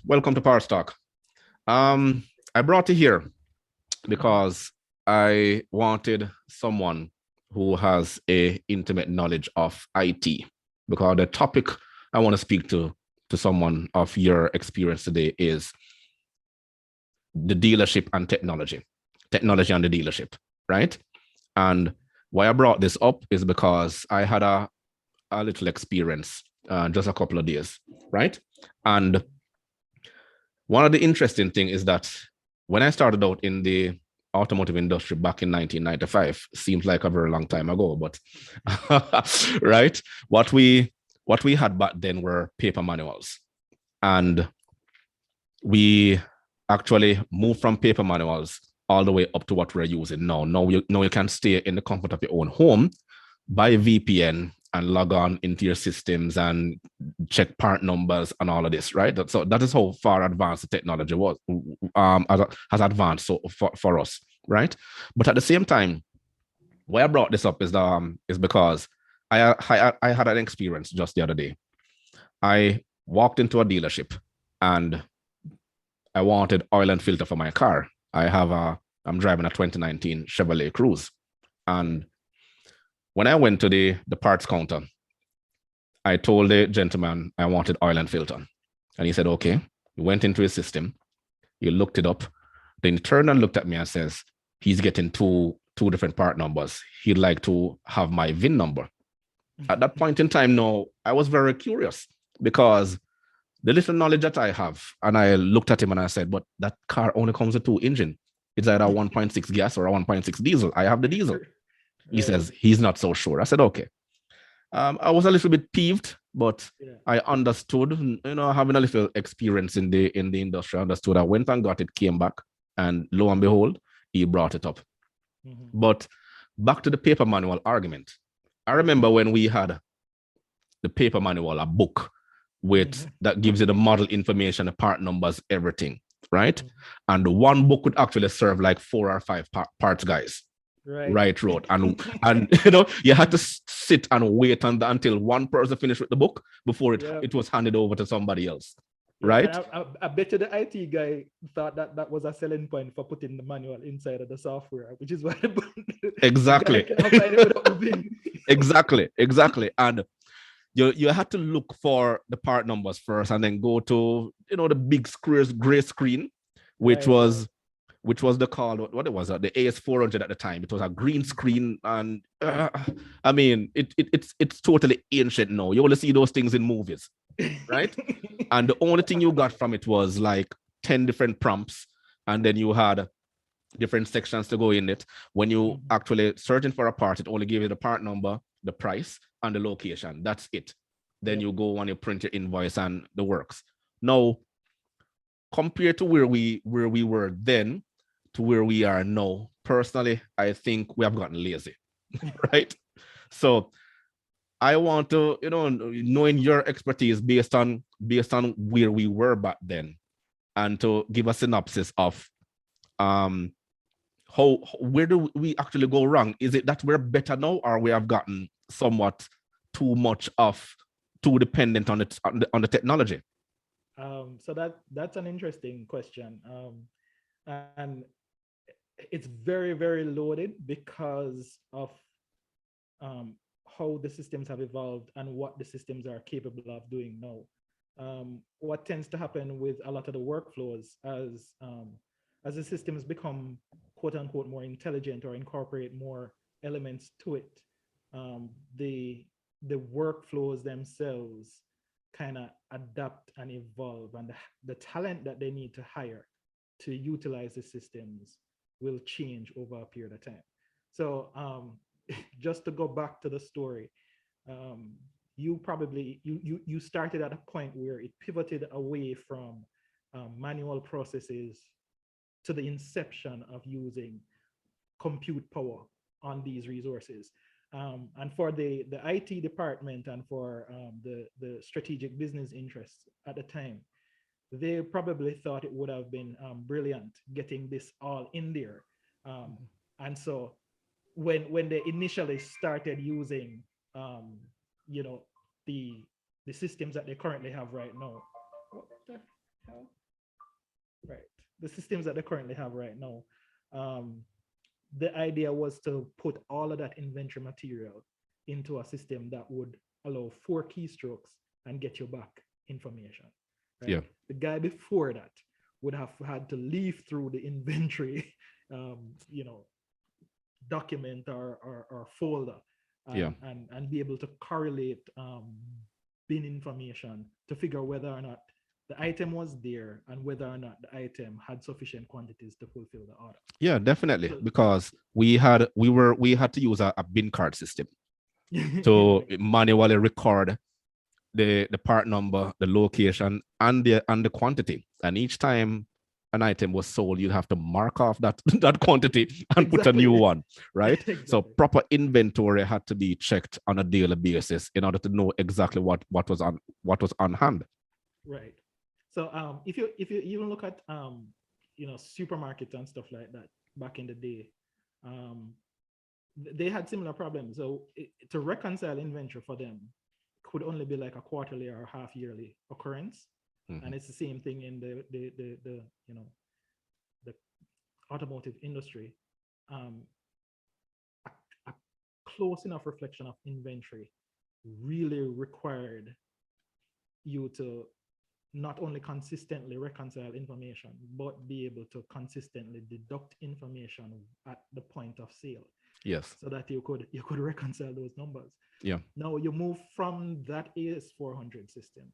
Welcome to Power Stock. I brought you here because I wanted someone who has a intimate knowledge of IT. Because the topic I want to speak to someone of your experience today is the dealership and technology and the dealership, right? And why I brought this up is because I had a little experience just a couple of days, right? And one of the interesting things is that when I started out in the automotive industry back in 1995, seems like a very long time ago, but right, what we had back then were paper manuals, and we actually moved from paper manuals all the way up to what we're using now. Now you can stay in the comfort of your own home, buy VPN, and log on into your systems and check part numbers and all of this, right? So that is how far advanced the technology was, has advanced for us, right? But at the same time, why I brought this up is because I had an experience just the other day. I walked into a dealership and I wanted oil and filter for my car. I'm driving a 2019 Chevrolet Cruze, and when I went to the parts counter, I told the gentleman I wanted oil and filter. And he said, okay. He went into his system. He looked it up. Then he turned and looked at me and says, he's getting two different part numbers. He'd like to have my VIN number. At that point in time, no, I was very curious because the little knowledge that I have, and I looked at him and I said, but that car only comes with two engine. It's either a 1.6 gas or a 1.6 diesel. I have the diesel. He says he's not so sure. I said, okay. I was a little bit peeved, but I understood, having a little experience in the industry, I understood. I went and got it, came back, and lo and behold, he brought it up. But back to the paper manual argument. I remember when we had the paper manual, a book with that gives you the model information, the part numbers, everything, right? And one book would actually serve like 4 or 5 parts guys. Right road, and you had to sit and wait until one person finished with the book before it was handed over to somebody else, right? I bet you the IT guy thought that was a selling point for putting the manual inside of the software, which is why exactly exactly. And you had to look for the part numbers first and then go to the big gray screen, which was the call, what it was, the AS400 at the time. It was a green screen, and I mean, it's totally ancient now. You only see those things in movies, right? And the only thing you got from it was like 10 different prompts, and then you had different sections to go in it. When you actually searching for a part, it only gave you the part number, the price, and the location. That's it. Then you go and you print your invoice and the works. Now, compared to where we were then to where we are now, personally, I think we have gotten lazy, right? So I want to, knowing your expertise based on where we were back then, and to give a synopsis of where do we actually go wrong? Is it that we're better now, or we have gotten somewhat too dependent on it on the technology? So that's an interesting question, and it's very, very loaded because of how the systems have evolved and what the systems are capable of doing now. What tends to happen with a lot of the workflows as the systems become quote unquote more intelligent or incorporate more elements to it, the workflows themselves kind of adapt and evolve, and the talent that they need to hire to utilize the systems will change over a period of time. So just to go back to the story, you probably you started at a point where it pivoted away from manual processes to the inception of using compute power on these resources. And for the IT department and for the strategic business interests at the time, they probably thought it would have been brilliant getting this all in there. And so when they initially started using, you know, the systems that they currently have right now, How? Right. The systems that they currently have right now, um, the idea was to put all of that inventory material into a system that would allow 4 keystrokes and get you back information, Yeah. right? The guy before that would have had to leaf through the inventory, you know, document or folder Yeah. and be able to correlate bin information to figure whether or not the item was there and whether or not the item had sufficient quantities to fulfill the order. Yeah, definitely. So, Because we had to use a bin card system to right, manually record the part number, the location, and the quantity. And each time an item was sold, you'd have to mark off that that quantity and put a new exactly, one, right? So exactly, proper inventory had to be checked on a daily basis in order to know exactly what was on hand. right. So if you even look at supermarkets and stuff like that back in the day, um, they had similar problems. So to reconcile inventory for them could only be like a quarterly or half yearly occurrence, and Mhm. it's the same thing in the the automotive industry. Um, a close enough reflection of inventory really required you to not only consistently reconcile information, but be able to consistently deduct information at the point of sale Yes. so that you could reconcile those numbers. Yeah. Now you move from that AS400 system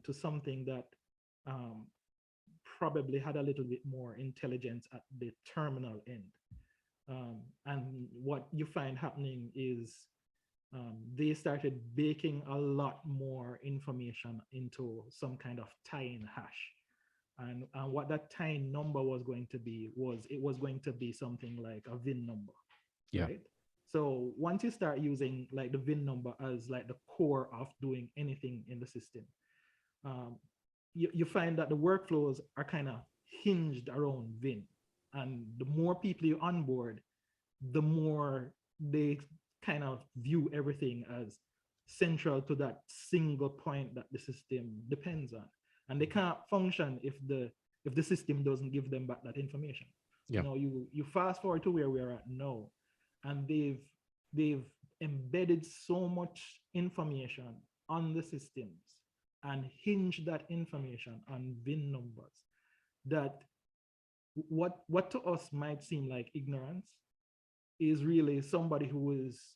to something that um, probably had a little bit more intelligence at the terminal end. And what you find happening is they started baking a lot more information into some kind of tie-in hash. And what that tie-in number was going to be was it was going to be something like a VIN number, Yeah. right? So once you start using like the VIN number as like the core of doing anything in the system, um, you find that the workflows are kind of hinged around VIN. And the more people you onboard, the more they kind of view everything as central to that single point that the system depends on. And they can't function if the system doesn't give them back that information. So Yeah. now you fast forward to where we're at now, and they've embedded so much information on the systems and hinge that information on VIN numbers that what to us might seem like ignorance is really somebody who is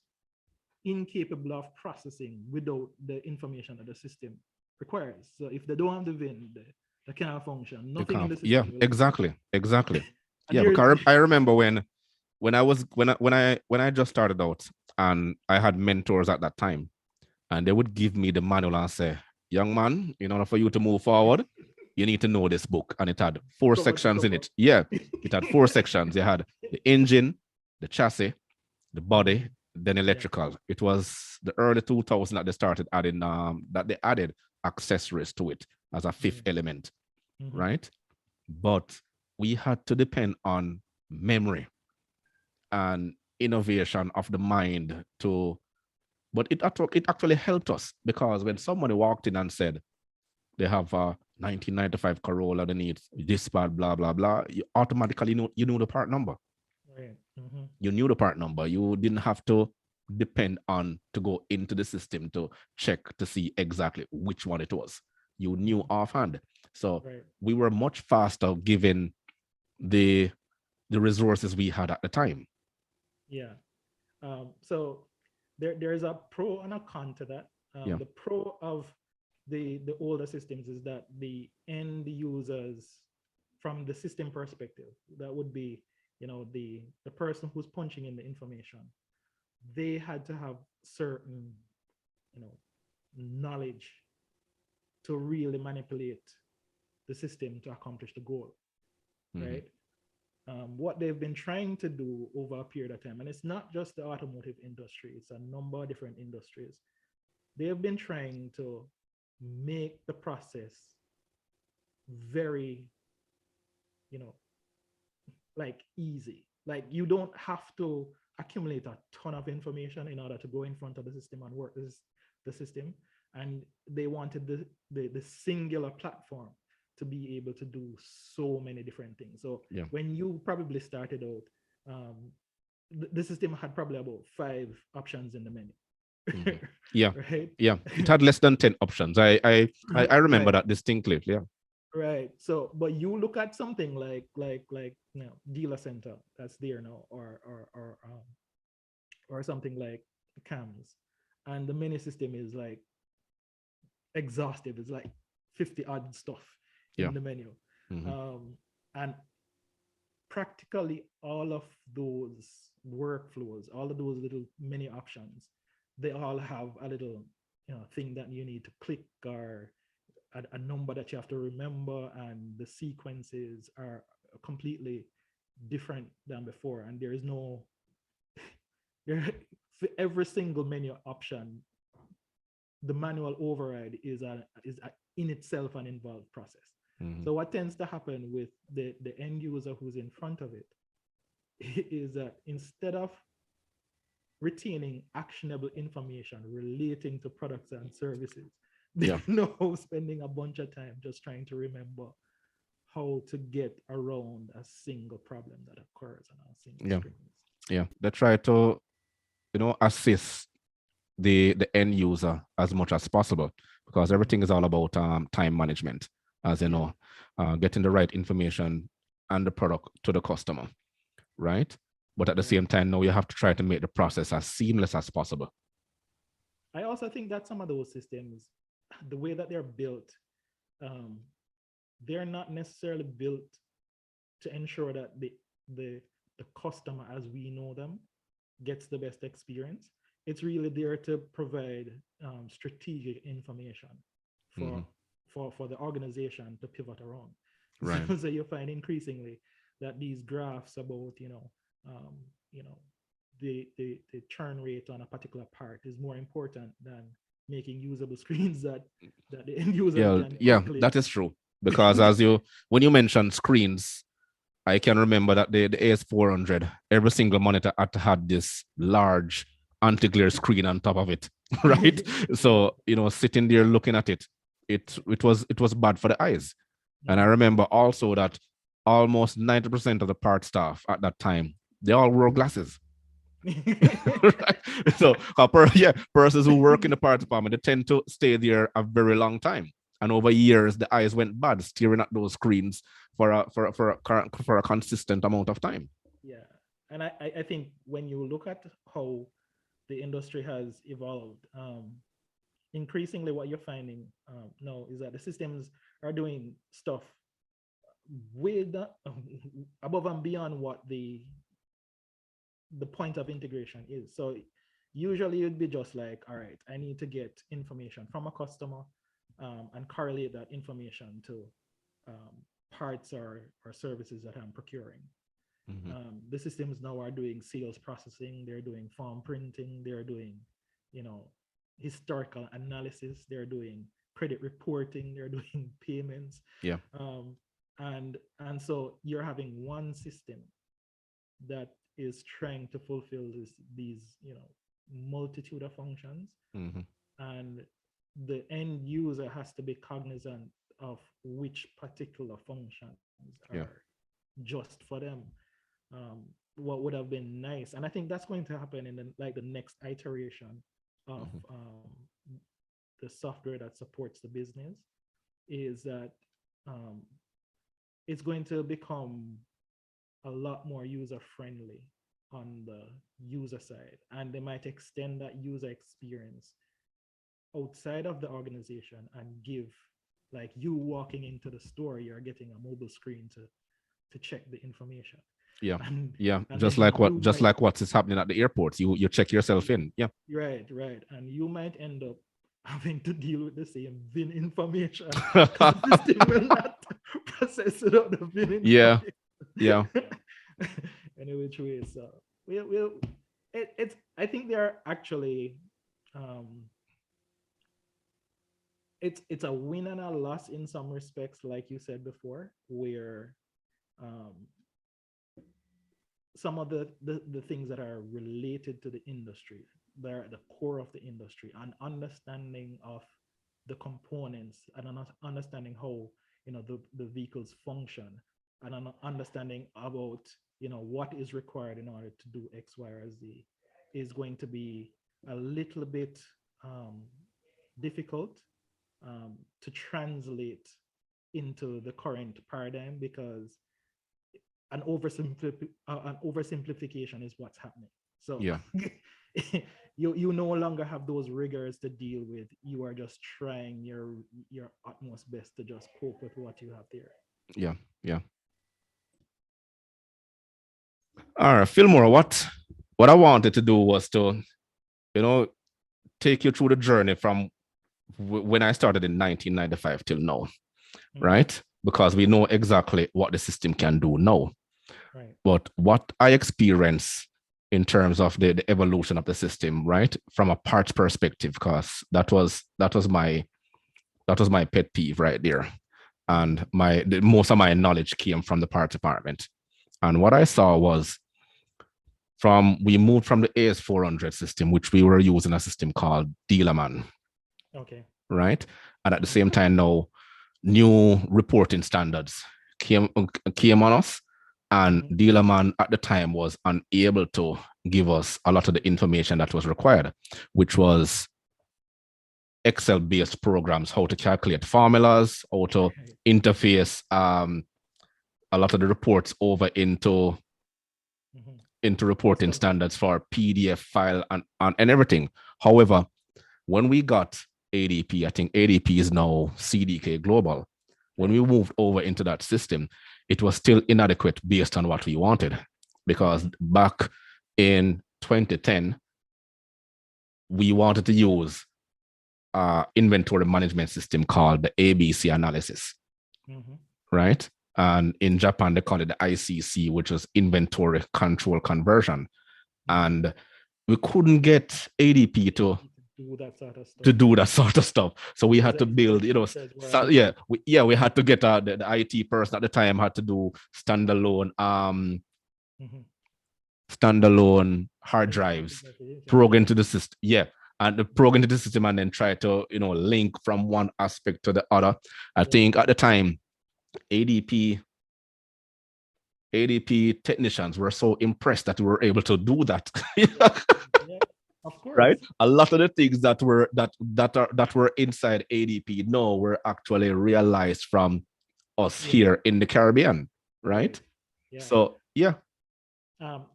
incapable of processing without the information that the system requires. So if they don't have the VIN, they cannot function. You Nothing in can't. the Yeah. system will work. Exactly. Exactly. And Yeah. there's Because I remember when I just started out and I had mentors at that time, and they would give me the manual and say, "Young man, in order for you to move forward, you need to know this book." And it had four cover to sections in cover. it. Yeah, it had four sections. You had the engine, the chassis, the body, Mhm. then Yeah. electrical. It was the early 2000s that they started adding that they added accessories to it as a fifth Mhm. element, Mhm. right? But we had to depend on memory and innovation of the mind to but it actually helped us because when somebody walked in and said they have a 1995 Corolla, they need this part, blah blah blah, you automatically knew the part number. Right. Mhm. You knew the part number. You didn't have to depend on to go into the system to check to see exactly which one it was. You knew Mhm. offhand. So Right. we were much faster given the the resources we had at the time. Yeah. So there's a pro and a con to that. Yeah. The pro of the older systems is that the end users, from the system perspective, that would be the person who's punching in the information. They had to have certain you know knowledge to really manipulate the system to accomplish the goal, Mhm. right? What they've been trying to do over a period of time, and it's not just the automotive industry, it's a number of different industries. They have been trying to make the process very, you know, like easy. Like you don't have to accumulate a ton of information in order to go in front of the system and work the system. And they wanted the singular platform to be able to do so many different things. So Yeah. when you probably started out, the system had probably about 5 options in the menu. Mhm. Yeah. Right. Yeah. It had less than 10 options. I remember Right. that distinctly. Yeah. Right. So, but you look at something like dealer center that's there now, or something like cams, and the menu system is like exhaustive. It's like 50 odd stuff Yeah. in the menu, Hmm. um, and practically all of those workflows, all of those little menu options, they all have a little thing that you need to click, or a number that you have to remember, and the sequences are completely different than before. And there is no there for every single menu option, the manual override is in itself an involved process. Hmm. So what tends to happen with the end user who's in front of it is that instead of retaining actionable information relating to products and services, Yeah. they're now spending a bunch of time just trying to remember how to get around a single problem that occurs on a single Yeah. screen. Yeah. They try to, assist the end user as much as possible, because everything is all about time management, as you Yeah, know, getting the right information and the product to the customer, right? But at the right. same time, now you have to try to make the process as seamless as possible. I also think that some of those systems, the way that they're built, um, they're not necessarily built to ensure that the the customer as we know them gets the best experience. It's really there to provide strategic information Hmm. for for the organization to pivot around. Right. So you find increasingly that these graphs about um, you know the churn rate on a particular part is more important than making usable screens that the end user Yeah, can yeah, click. that is true. Because when you mentioned screens, I can remember that the AS400, every single monitor had this large anti-glare screen on top of it, right? Yeah. So, sitting there looking at it, it was bad for the eyes. And I Mhm. remember also that almost 90% of the part staff at that time, they all wore glasses. Right? So, yeah, persons who work in the part department, they tend to stay there a very long time. And over years, the eyes went bad staring at those screens for a consistent amount of time. Yeah. And I think when you look at how the industry has evolved, increasingly what you're finding now is that the systems are doing stuff with above and beyond what the point of integration is. So usually you'd be just like, all right, I need to get information from a customer, and correlate that information to um, parts or services that I'm procuring. Mhm. The systems now are doing sales processing, they're doing form printing, they're doing, you know, historical analysis, they're doing credit reporting, they're doing payments. Yeah. Um, and so you're having one system that is trying to fulfill these multitude of functions, Mhm. and the end user has to be cognizant of which particular functions are Yeah. just for them. um, what would have been nice, and I think that's going to happen in the next iteration of Mhm. the software that supports the business, is that um, it's going to become a lot more user friendly on the user side, and they might extend that user experience outside of the organization and give, like, you walking into the store, you're getting a mobile screen to check the information, Yeah. and Yeah. and Just then like what you just might, like what is happening at the airports. You check yourself in. Yeah. right, and you might end up having to deal with the same VIN information because the system will not process it out the VIN Yeah. information. Yeah. Any which way. So we'll it's I think they're actually um it's a win and a loss in some respects, like you said before, where um some of the things that are related to the industry, they're at the core of the industry, and understanding of the components and understanding how the vehicle's function, and an understanding about what is required in order to do X, Y, or Z is going to be a little bit difficult to translate into the current paradigm, because an oversimplification is what's happening. So Yeah. you no longer have those rigors to deal with. You are just trying your utmost best to just cope with what you have there. Yeah. Yeah. All right, Fillmore, what I wanted to do was to, you know, take you through the journey from when I started in 1995 till now, Mm-hmm. right? Because we know exactly what the system can do now. Right. But what I experience in terms of the evolution of the system, right, from a parts perspective, because that was my pet peeve right there, Mm-hmm. and most of my knowledge came from the parts department. And what I saw was we moved from the AS400 system, which we were using a system called Dealerman, Okay. right? And at the Mm-hmm. same time, now new reporting standards came came on us, and Mm-hmm. Dealerman at the time was unable to give us a lot of the information that was required, which was Excel based programs, how to calculate formulas, how to Right. interface a lot of the reports over Mm-hmm. into reporting Custom. standards for PDF file and everything. However, when we got ADP, I think ADP is now CDK Global. When Right. we moved over into that system, it was still inadequate based on what we wanted. Mm-hmm. Because back in 2010, we wanted to use inventory management system called the ABC analysis, Mm-hmm. right? And in Japan, they call it the ICC, which is inventory control conversion. Mm-hmm. And we couldn't get ADP to Do that sort of to stuff. do that sort of stuff. So we Because had the to build, expectations were so, high. we had to get the IT person at the time had to do standalone Mm-hmm. standalone hard Inventory drives, classification. plug Yeah. into the system, yeah, and the Mm-hmm. plug into the system and then try to link from one aspect to the other. I Yeah. think at the time, ADP ADP technicians were so impressed that we were able to do that. Yeah. Of Right? course. A lot of the things that were inside ADP no were actually realized from us Yeah. here in the Caribbean, right? Right. Yeah. So yeah,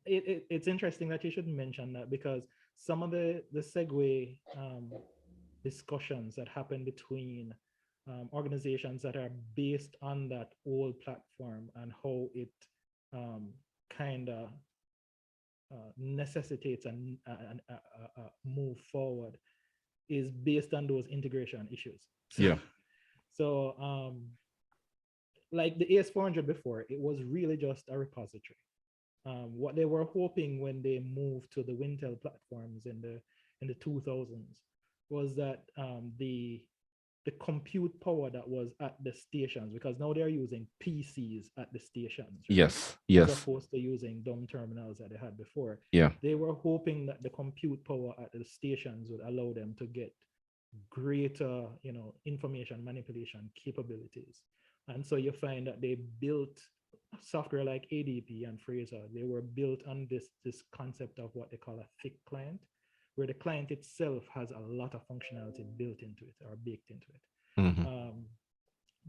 It's interesting that you should mention that, because some of the segue discussions that happen between organizations that are based on that old platform, and how it kind of necessitates a move forward, is based on those integration issues. So, yeah, so like the AS400 before, it was really just a repository. What they were hoping when they moved to the Wintel platforms in the 2000s was that the compute power that was at the stations, because now they're using PCs at the stations, right? yes, As yes, opposed to using dumb terminals that they had before. yeah, They were hoping that the compute power at the stations would allow them to get greater, information manipulation capabilities. And so you find that they built software like ADP and Fraser. They were built on this concept of what they call a thick client, where the client itself has a lot of functionality built into it or baked into it. hmm,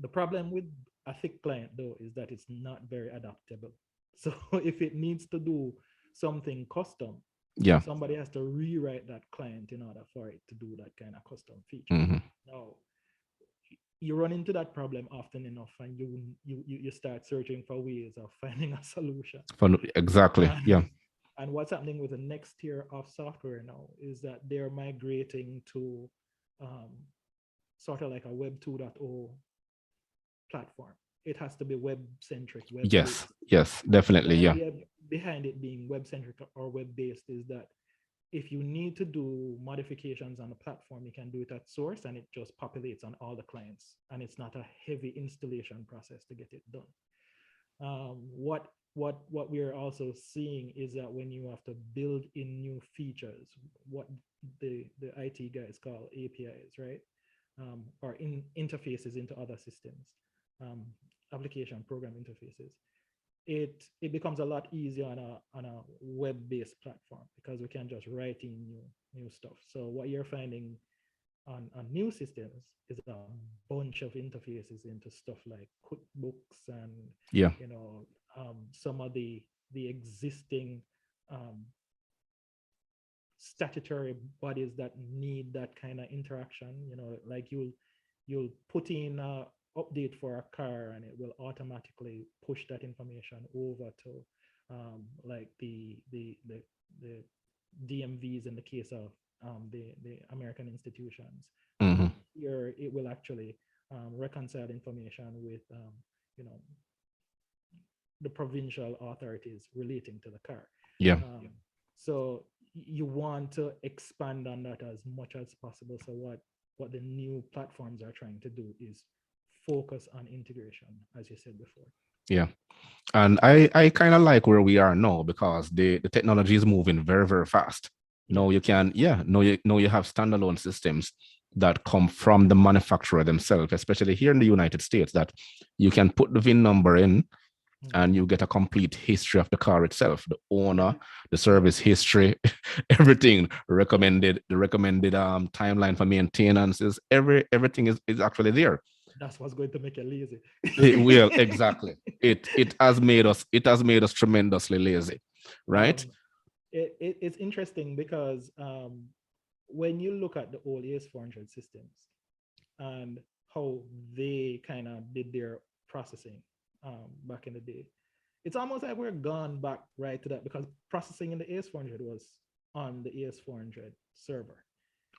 The problem with a thick client, though, is that it's not very adaptable. So if it needs to do something custom, yeah, somebody has to rewrite that client in order for it to do that kind of custom feature. hmm, Now, you run into that problem often enough, and you start searching for ways of finding a solution. exactly, And, yeah, and what's happening with the next tier of software now is that they're migrating to um, sort of like a Web 2.0 platform. It has to be web centric, web yes, based. yes, And the definitely, yeah, idea behind it being web centric or web based is that if you need to do modifications on the platform, you can do it at source, and it just populates on all the clients. And it's not a heavy installation process to get it done. What we are also seeing is that when you have to build in new features, what the IT guys call APIs, right? Or in interfaces into other systems. um, application program interfaces, it becomes a lot easier on a web-based platform because we can just write in new stuff. So what you're finding on new systems is a bunch of interfaces into stuff like QuickBooks and Yeah. some of the existing um, statutory bodies that need that kind of interaction. Like you'll put in a update for a car and it will automatically push that information over to like the DMVs in the case of the American institutions. Hmm. Here it will actually reconcile information with you know the provincial authorities relating to the car. Yeah. So you want to expand on that as much as possible. So what the new platforms are trying to do is focus on integration, as you said before. Yeah. And I kind of like where we are now because the technology is moving very, very fast. Yeah, Now you can, yeah, now you have standalone systems that come from the manufacturer themselves, especially here in the United States, that you can put the VIN number in mm, and you get a complete history of the car itself, the yeah, owner, the yeah. service history, everything recommended, the recommended timeline for maintenance is everything is actually there. That's what's going to make you lazy. It will, exactly. It has made us tremendously lazy, right? um, it's interesting because when you look at the old AS400 systems and how they kind of did their processing back in the day, it's almost like we're gone back right to that because processing in the AS400 was on the AS400 server,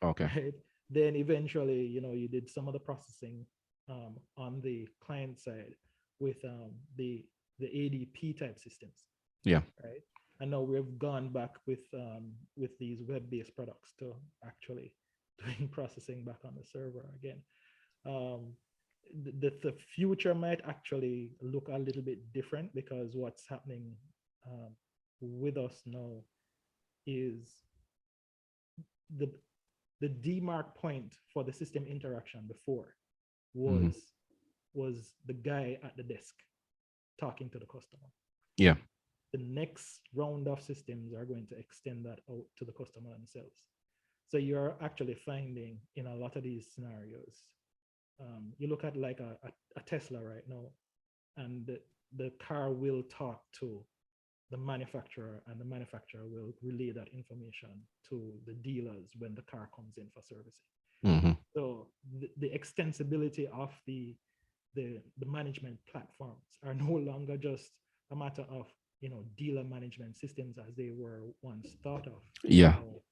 Okay. right? Then eventually, you did some of the processing on the client side with the ADP type systems, Yeah. right? And now we've gone back with these web-based products to actually doing processing back on the server again. Um, the future might actually look a little bit different because what's happening um, with us now is the the demark point for the system interaction before Hmm. was the guy at the desk talking to the customer. Yeah. The next round of systems are going to extend that out to the customer themselves. So you're actually finding in a lot of these scenarios, you look at like a Tesla right now, and the car will talk to the manufacturer, and the manufacturer will relay that information to the dealers when the car comes in for servicing. Hmm. So the extensibility of the management platforms are no longer just a matter of dealer management systems as they were once thought of. It's Yeah. now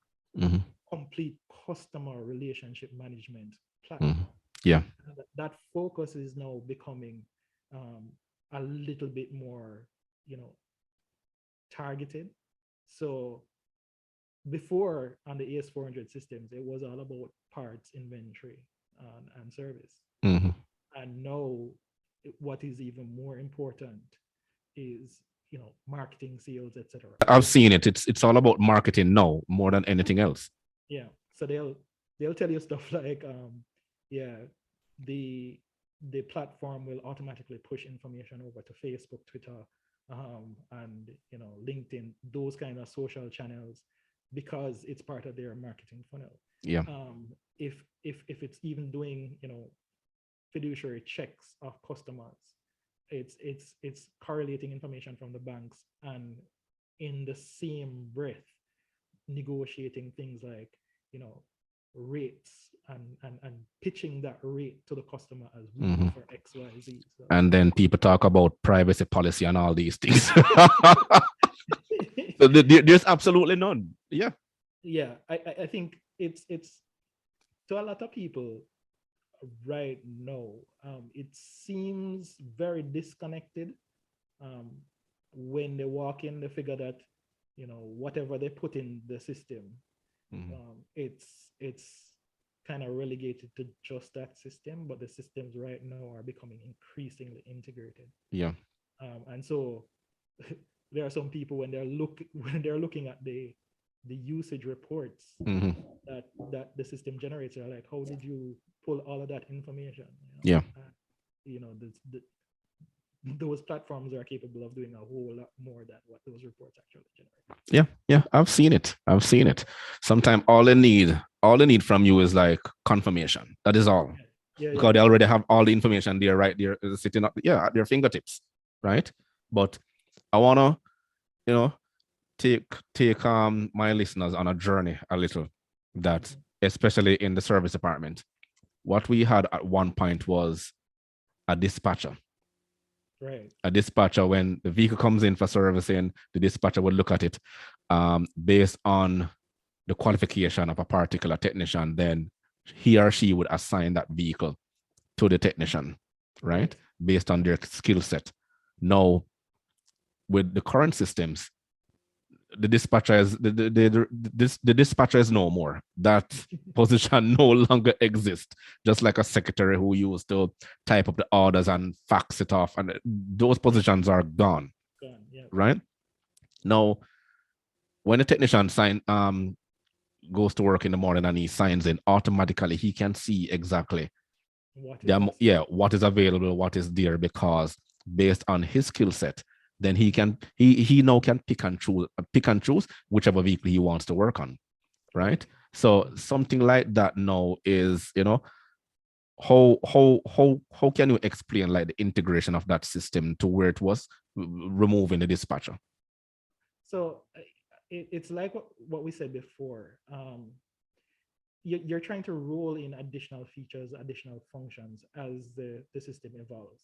Hmm. complete customer relationship management Hmm. platform. Yeah. And that focus is now becoming um, a little bit more, you know, targeted. So before on the AS400 systems, it was all about parts, inventory, and service. Hmm. And now, what is even more important is marketing, sales, etc. I've seen it. It's all about marketing now more than anything else. Yeah, so they'll tell you stuff like yeah, the the platform will automatically push information over to Facebook, Twitter, and LinkedIn, those kind of social channels, because it's part of their marketing funnel. Yeah. If it's even doing fiduciary checks of customers, it's correlating information from the banks, and in the same breath negotiating things like you know rates, and pitching that rate to the customer as we Hmm. offer XYZ. So And then people talk about privacy policy and all these things. So there's absolutely none. Yeah. yeah, I think it's to a lot of people right now, it seems very disconnected. um, when they walk in, they figure that whatever they put in the system, Hmm. it's kind of relegated to just that system, but the systems right now are becoming increasingly integrated. Yeah. And so there are some people when when they're looking at the usage reports Hmm. that the system generates, are like, how did you pull all of that information? Yeah. those platforms are capable of doing a whole lot more than what those reports actually generate. Yeah, yeah, I've seen it. I've seen it. Sometimes all they need from you is like confirmation. That is all. Yeah, yeah, Because yeah, they already have all the information there, right there, sitting up, yeah, at their fingertips, right? But I wanna, you know, take my listeners on a journey a little. That mhm, especially in the service department, what we had at one point was a dispatcher. right, A dispatcher, when the vehicle comes in for servicing, the dispatcher would look at it based on the qualification of a particular technician. Then he or she would assign that vehicle to the technician, right? right. Based on their skill set. Now, with the current systems, the dispatcher is the dispatcher is no more. That position no longer exists. Just like a secretary who used to type up the orders and fax it off, and those positions are gone, Gone. Yeah. right? Now, when a technician goes to work in the morning and he signs in, automatically he can see exactly What is that skill? what is available, what is there, because based on his skill set, then he now can pick and choose whichever vehicle he wants to work on, right? Right. So Mhm. something like that now is, how can you explain like the integration of that system to where it was removing the dispatcher? So it's like what we said before. You're trying to roll in additional features, additional functions as the system evolves.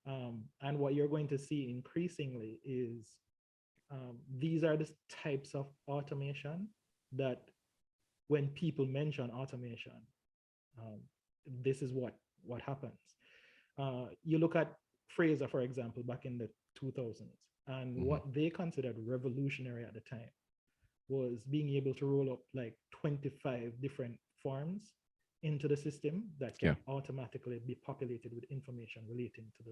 And what you're going to see increasingly is these are the types of automation that when people mention automation, um, this is what happens. You look at Fraser, for example, back in the 2000s, and Mm-hmm. what they considered revolutionary at the time was being able to roll up like 25 different forms into the system that Yeah. can automatically be populated with information relating to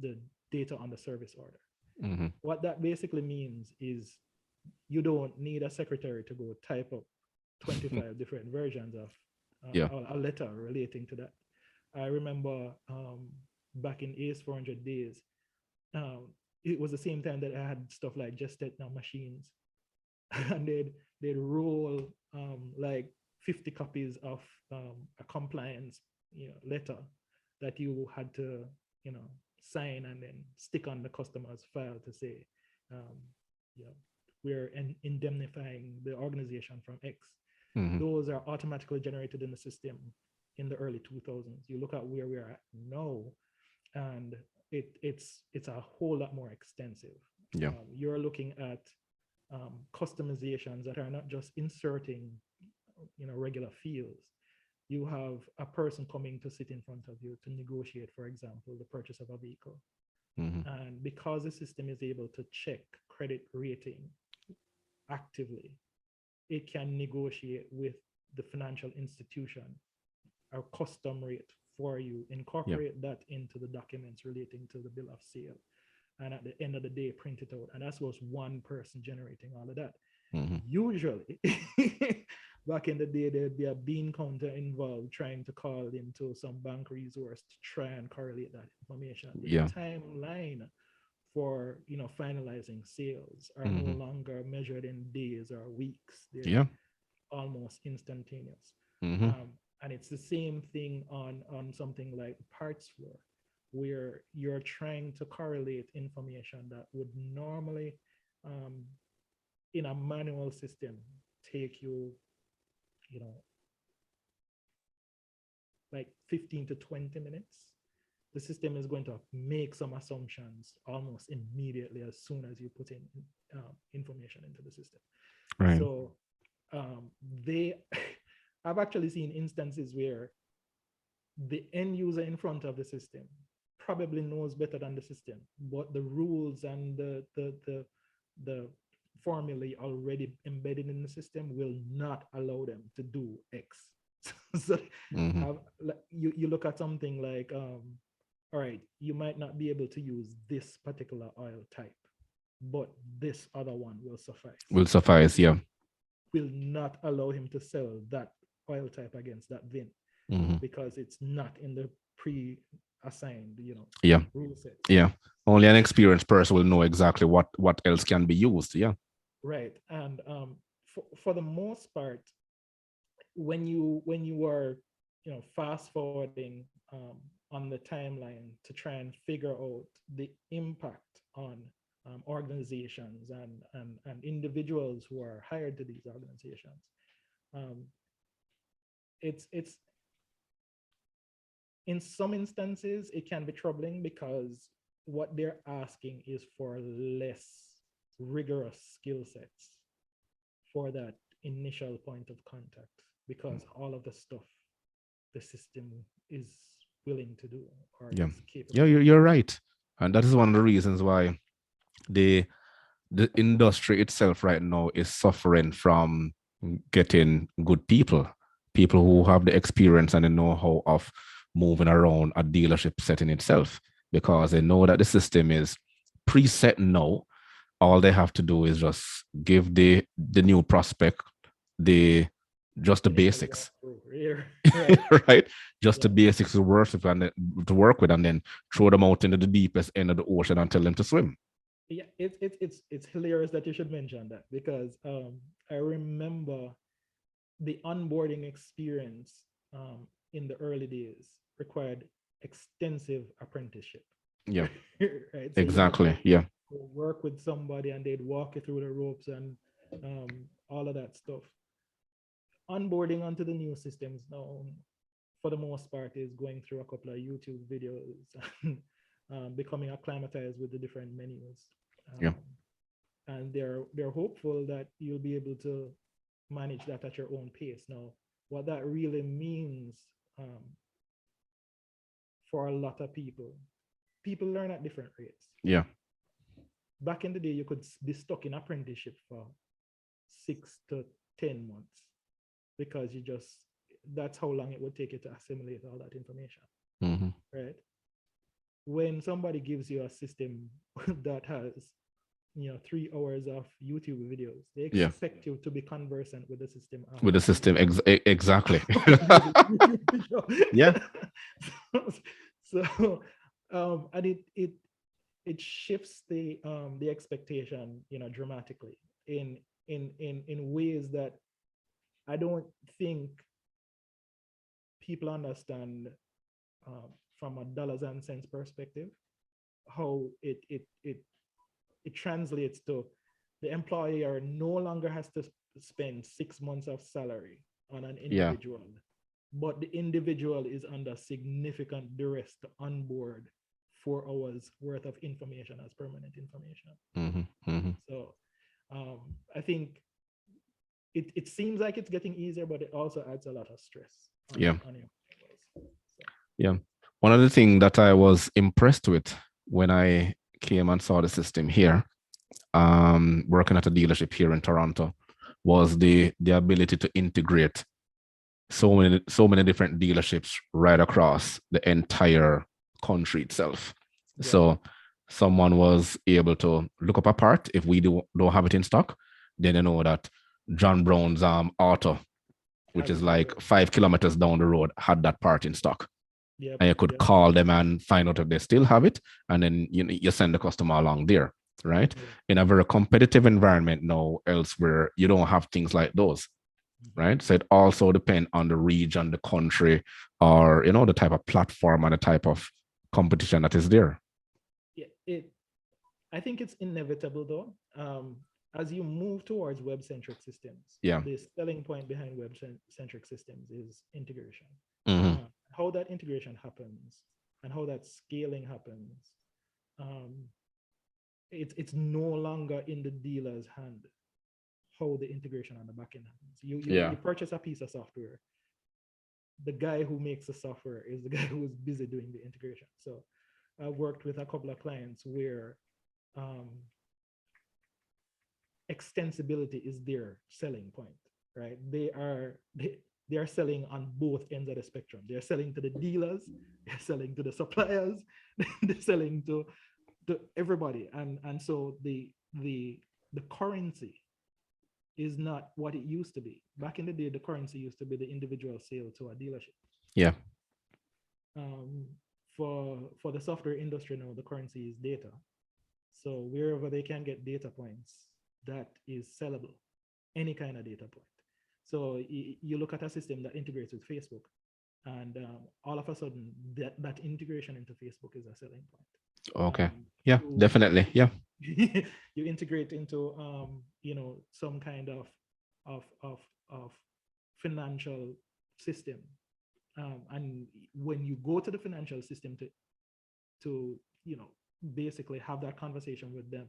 the data on the service order. Mm-hmm. What that basically means is you don't need a secretary to go type up 25 different versions of Yeah. a letter relating to that. I remember back in ACE 400 days, um, it was the same time that I had stuff like just now machines, and they'd roll like 50 copies of a compliance letter that you had to sign and then stick on the customer's file to say um, you know we're indemnifying the organization from X. Mm-hmm. Those are automatically generated in the system in the early 2000s. You look at where we are at now, and it's a whole lot more extensive. Yeah. You're looking at customizations that are not just inserting regular fields. You have a person coming to sit in front of you to negotiate, for example, the purchase of a vehicle. Mm-hmm. And because the system is able to check credit rating actively, it can negotiate with the financial institution a custom rate for you, Yeah. incorporate that into the documents relating to the bill of sale, and at the end of the day, print it out. And that's was one person generating all of that. Mm-hmm. Usually, back in the day, there'd be a bean counter involved trying to call into some bank resource to try and correlate that information. The Yeah. timeline for finalizing sales are no Mm-hmm. longer measured in days or weeks. They're Yeah. almost instantaneous. Mm-hmm. And it's the same thing on something like parts floor, where you're trying to correlate information that would normally, um, in a manual system, take you, you know, like 15 to 20 minutes. The system is going to make some assumptions almost immediately as soon as you put in information into the system. Right. So they, I've actually seen instances where the end user in front of the system probably knows better than the system, but the rules and the formulae already embedded in the system will not allow them to do X. So Mm-hmm. you look at something like, all right, you might not be able to use this particular oil type, but this other one will suffice. Will And suffice. Yeah. will not allow him to sell that oil type against that VIN Mm-hmm. because it's not in the pre-assigned, Yeah. rule sets. Yeah. Only an experienced person will know exactly what else can be used. Yeah. Right. And for the most part, when you are fast forwarding on the timeline to try and figure out the impact on organizations and individuals who are hired to these organizations, um, it's in some instances it can be troubling because what they're asking is for less rigorous skill sets for that initial point of contact, because all of the stuff the system is willing to do or Yeah. is Yeah, capable of you're doing. right. And that is one of the reasons why the the industry itself right now is suffering from getting good people who have the experience and the know-how of moving around a dealership setting itself, because they know that the system is preset now. All they have to do is just give the new prospect the just the Initial basics. walkthrough. Yeah, right. Right, just the Yeah. basics to work with, and to work with, and then throw them out into the deepest end of the ocean and tell them to swim. Yeah, it's hilarious that you should mention that, because I remember the onboarding experience in the early days required extensive apprenticeship. Yeah, Right, so you had to exactly. Yeah. work with somebody and they'd walk you through the ropes and all of that stuff. Onboarding onto the new systems now, for the most part, is going through a couple of YouTube videos and becoming acclimatized with the different menus. Yeah. Um, and they're hopeful that you'll be able to manage that at your own pace. Now, what that really means um, for a lot of people learn at different rates. Yeah. Back in the day, you could be stuck in apprenticeship for 6 to 10 months because that's how long it would take you to assimilate all that information, Mm-hmm. right? When somebody gives you a system that has 3 hours of YouTube videos, they Yeah. expect you to be conversant with the system With after the only system, exactly. using YouTube video. Yeah. So and it shifts the expectation dramatically in ways that I don't think people understand from a dollars and cents perspective, how it translates to the employer no longer has to spend 6 months of salary on an Yeah. individual, but the individual is under significant duress to onboard 4 hours worth of information as permanent information. Mm-hmm. Mm-hmm. So I think it seems like it's getting easier, but it also adds a lot of stress Yeah. on your so, Yeah. One of the things that I was impressed with when I came and saw the system here, working at a dealership here in Toronto, was the ability to integrate so many different dealerships right across the entire country itself. yeah, So someone was able to look up a part. If we don't have it in stock, then they know that John Brown's auto, which has is it like covered. 5 kilometers down the road, had that part in stock. Yep, And you could yep, call them and find out if they still have it, and then you send the customer along there, right? yeah. In a very competitive environment now, elsewhere, you don't have things like those, Mhm. right? So it also depends on the region, the country, or the type of platform and the type of competition that is there. Yeah, I think it's inevitable though. As you move towards web-centric systems, Yeah. the selling point behind web-centric systems is integration. Mm-hmm. How that integration happens and how that scaling happens, um, it's no longer in the dealer's hand how the integration on the back end happens. You Yeah. purchase a piece of software. The guy who makes the software is the guy who is busy doing the integration. So I've worked with a couple of clients where um, extensibility is their selling point, right? They are selling on both ends of the spectrum. They're selling to the dealers, they're selling to the suppliers, they're selling to everybody, and so the currency is not what it used to be. Back in the day, the currency used to be the individual sale to a dealership. Yeah. um, for the software industry now, the currency is data. So wherever they can get data points, that is sellable, any kind of data point. So you look at a system that integrates with Facebook, and all of a sudden that integration into Facebook is a selling point. Okay. Um, Yeah, definitely. Yeah. you integrate into some kind of of of financial system, and when you go to the financial system to basically have that conversation with them,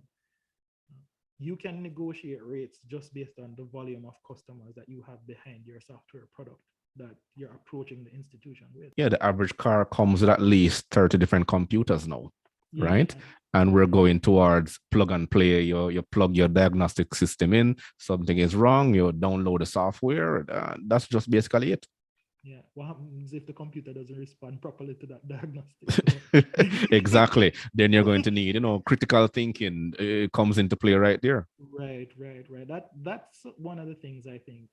you can negotiate rates just based on the volume of customers that you have behind your software product that you're approaching the institution with. Yeah, the average car comes with at least 30 different computers now, Yeah, right? And we're going towards plug and play. You plug your diagnostic system in, something is wrong, you download the software. That's just basically it. yeah. What happens if the computer doesn't respond properly to that diagnostic? So Exactly. Then you're going to need, critical thinking comes into play right there. right. That's one of the things I think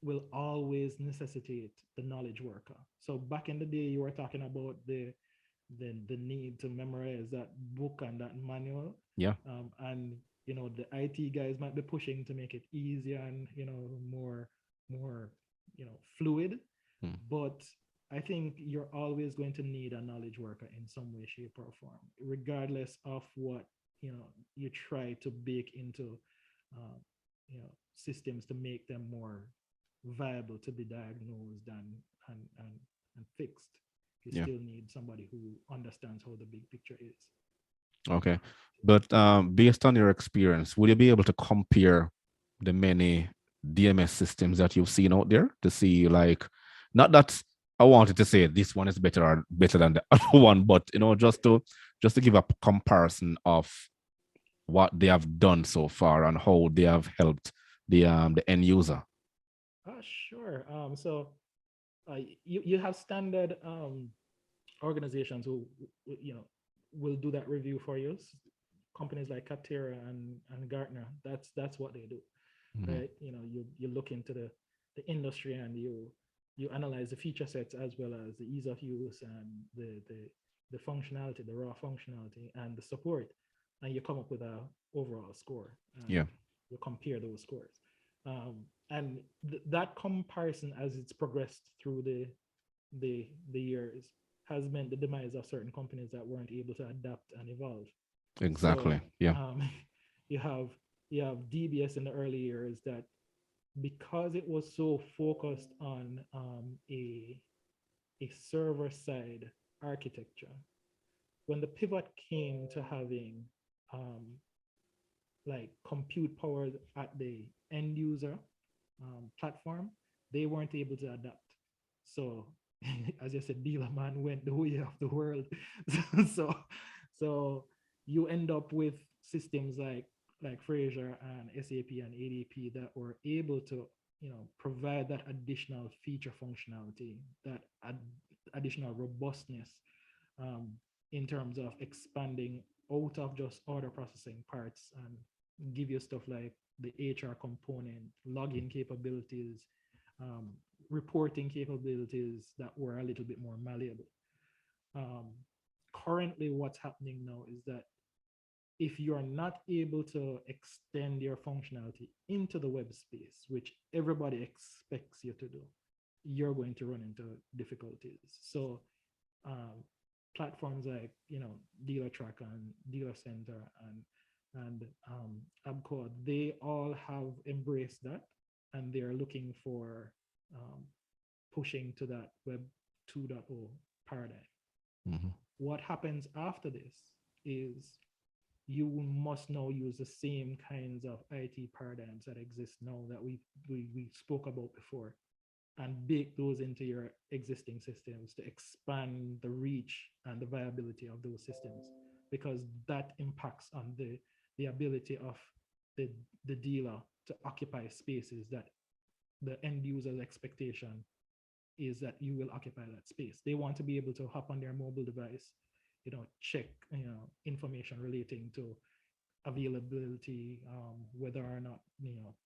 will always necessitate the knowledge worker. So back in the day, you were talking about the need to memorize that book and that manual, Yeah. and the IT guys might be pushing to make it easier and more fluid, Hmm. but I think you're always going to need a knowledge worker in some way, shape, or form, regardless of what you try to bake into uh, systems to make them more viable to be diagnosed and fixed. You Yeah. still need somebody who understands how the big picture is. Okay. But based on your experience, would you be able to compare the many DMS systems that you've seen out there to see, like, not that I wanted to say this one is better or better than the other one, but just to give a comparison of what they have done so far and how they have helped the end user. Sure. So you have standard organizations who will do that review for you. Companies like Capterra and Gartner, that's what they do, Mhm. right? You look into the industry, and you analyze the feature sets as well as the ease of use and the functionality, the raw functionality, and the support, and you come up with a overall score, Yeah. and you compare those scores. And that comparison, as it's progressed through the years, has meant the demise of certain companies that weren't able to adapt and evolve. So Exactly. Yeah. you have DBS in the early years that, because it was so focused on a server side architecture, when the pivot came to having um, like compute power at the end user platform, they weren't able to adapt. So, as I said, dealer man went the way of the world. so, so you end up with systems like Fraser and SAP and ADP that were able to provide that additional feature functionality, that additional robustness, um, in terms of expanding out of just order processing parts, and give you stuff like the HR component, login capabilities, um, reporting capabilities that were a little bit more malleable. Um, Currently, what's happening now is that if you're not able to extend your functionality into the web space, which everybody expects you to do, you're going to run into difficulties. So um, platforms like Dealer Track and Dealer Center and Abcode, they all have embraced that, and they're looking for um, pushing to that Web 2.0 paradigm. Mhm. What happens after this is you must now use the same kinds of IT paradigms that exist now that we spoke about before, and bake those into your existing systems to expand the reach and the viability of those systems, because that impacts on the ability of the the dealer to occupy spaces that the end user's expectation is that you will occupy that space. They want to be able to hop on their mobile device, check information relating to availability, whether or not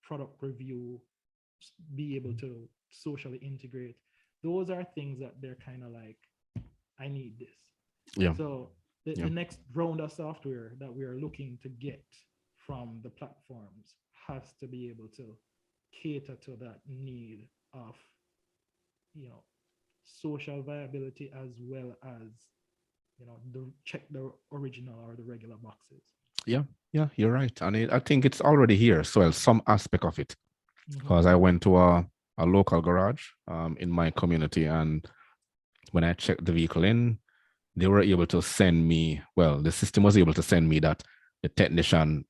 product review, be able to socially integrate. Those are things that they're kind of like I need this. Yeah. So the Yeah. next round of software that we are looking to get from the platforms has to be able to cater to that need of, you know, social viability as well as, the check the original or the regular boxes. Yeah. Yeah. You're right. And I think it's already here. So well, some aspect of it. Mm-hmm. Because I went to a local garage in my community, and when I checked the vehicle in, they were able to send me, well, the system was able to send me that the technician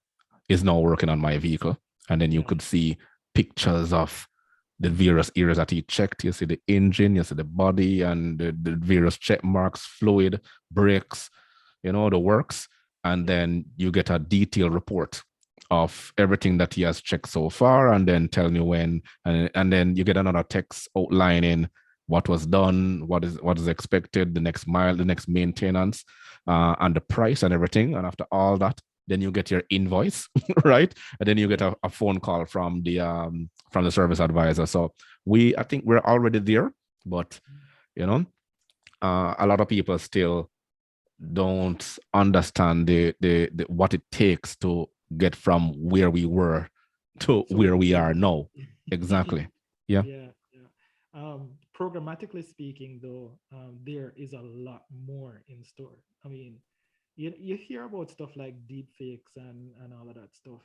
is now working on my vehicle. And then you Yeah. could see pictures of the various areas that he checked. You see the engine, you see the body, and the various check marks, fluid, brakes, the works. And Yeah. then you get a detailed report of everything that he has checked so far, and then tell me when, and then you get another text outlining what was done, what is expected, the next mile, the next maintenance, and the price and everything. And after all that, then you get your invoice, right? And then you get Yeah. a phone call from the service advisor. So I think we're already there, but you know, a lot of people still don't understand the what it takes to get from where we were to So where where we we are are. now. Exactly. Yeah. Yeah, yeah. Programmatically speaking, though, there is a lot more in store. I mean, you hear about stuff like deep fakes and all of that stuff,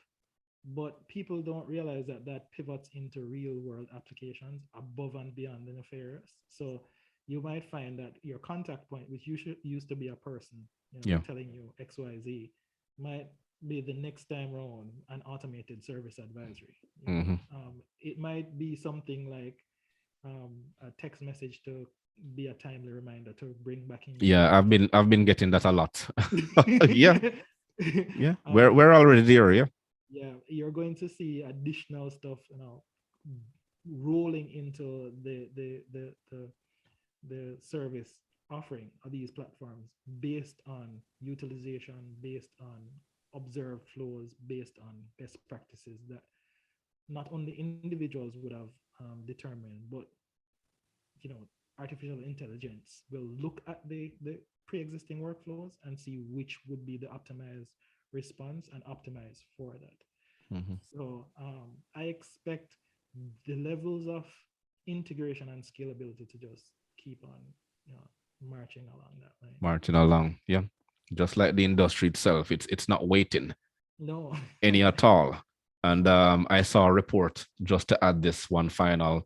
but people don't realize that that pivots into real world applications above and beyond the nefarious. So you might find that your contact point, which used to be a person, Yeah. telling you XYZ, might be the next time around an automated service advisory. Hmm. It might be something like a text message to be a timely reminder to bring back in your Yeah. I've vehicle. been I've been getting that a lot. Yeah. Yeah. We're um, already there. Yeah. yeah, you're going to see additional stuff, rolling into the service offering of these platforms based on utilization, based on observed flows, based on best practices that not only individuals would have determined, but you know artificial intelligence will look at the pre-existing workflows and see which would be the optimized response and optimize for that. Hmm. So I expect the levels of integration and scalability to just keep on, you know, marching along that line. Marching along. Yeah. Just like the industry itself, it's not waiting No. any at all. And I saw a report, just to add this one final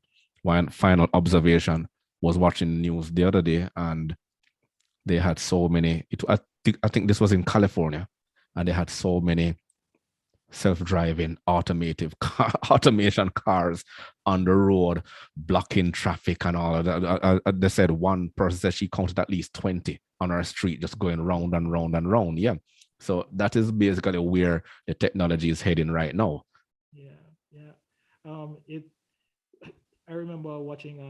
observation. Was watching the news the other day, and they had so many. I think this was in California, and they had so many self-driving automative automation cars on the road, blocking traffic and all of that. They said one person said she counted at least 20 on her street, just going round and round and round. Yeah. So that is basically where the technology is heading right now. Yeah, yeah. It. I remember watching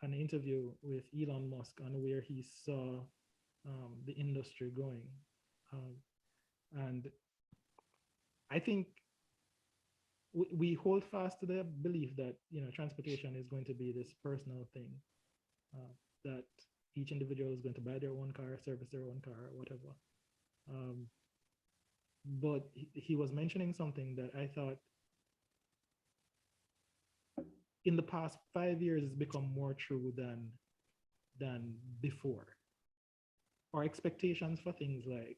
an interview with Elon Musk on where he saw the industry going, um, and I think we hold fast to the belief that transportation is going to be this personal thing, that each individual is going to buy their own car, service their own car, or whatever. Um, but he was mentioning something that I thought in the past 5 years has become more true than before. Our expectations for things like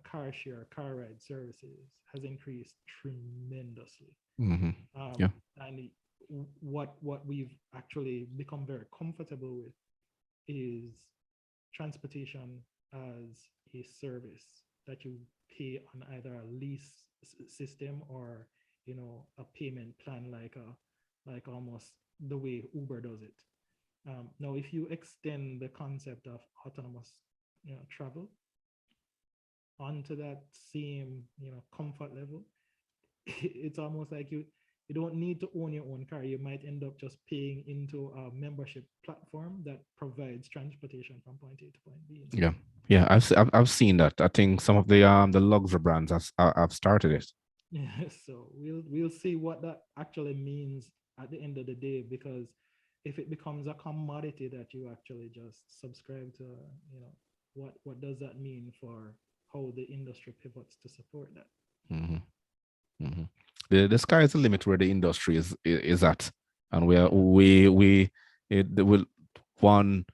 car share, car ride services has increased tremendously. Mm-hmm. Yeah. And what we've actually become very comfortable with is transportation as a service that you pay on either a lease system or a payment plan, like almost the way Uber does it. Now, if you extend the concept of autonomous travel onto that same comfort level, it's almost like you don't need to own your own car. You might end up just paying into a membership platform that provides transportation from point A to point B Yeah. instead. Yeah. I've seen that. I think some of the luxury brands have started it. Yeah, so we'll see what that actually means at the end of the day, because if it becomes a commodity that you actually just subscribe to, you know, what does that mean for how the industry pivots to support that? Mhm. Mhm. The sky is the limit where the industry is at, and we it will one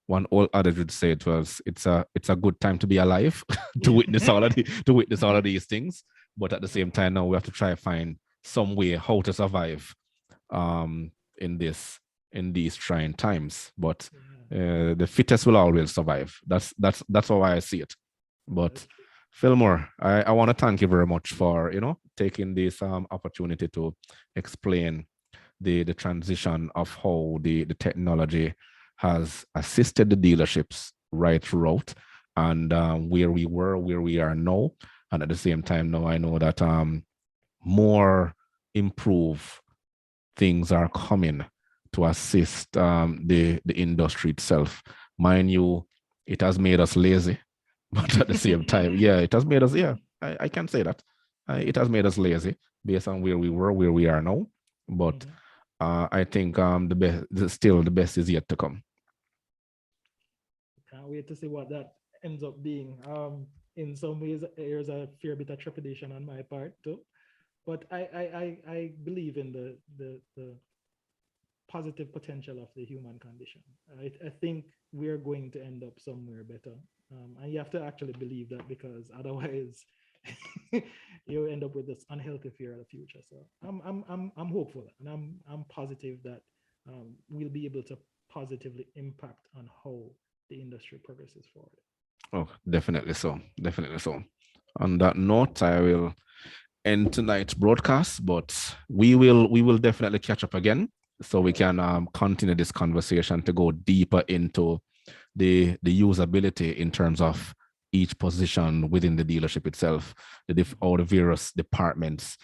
one old adage would say it was it's a good time to be alive to witness all of to witness all of these things, but at the same time now we have to try to find some way how to survive um in this in these trying times. But Yeah, the fittest will always survive. That's how I see it. But that's true. Fillmore, I want to thank you very much for taking this opportunity to explain the transition of how the technology has assisted the dealerships right throughout, and where we were, where we are now, and at the same time now I know that more improve things are coming to assist the industry itself. Mind you, it has made us lazy, but at the same time, yeah, it has made us. Yeah, I can say that it has made us lazy based on where we were, where we are now. But Mhm. I think the best, still the best is yet to come. Can't wait to see what that ends up being. In some ways, there's a fair bit of trepidation on my part too, but I believe in the positive potential of the human condition. I think we're going to end up somewhere better. And you have to actually believe that, because otherwise you end up with this unhealthy fear of the future. So I'm hopeful, and I'm positive that we'll be able to positively impact on how the industry progresses forward. Oh, definitely so. Definitely so. On that note, I will end tonight's broadcast, but we will definitely catch up again so we can continue this conversation to go deeper into the usability in terms of each position within the dealership itself, Mhm. all the various departments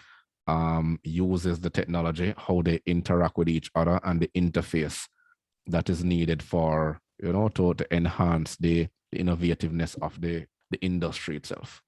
uses the technology, how they interact with each other, and the interface that is needed for to enhance the innovativeness of the industry itself.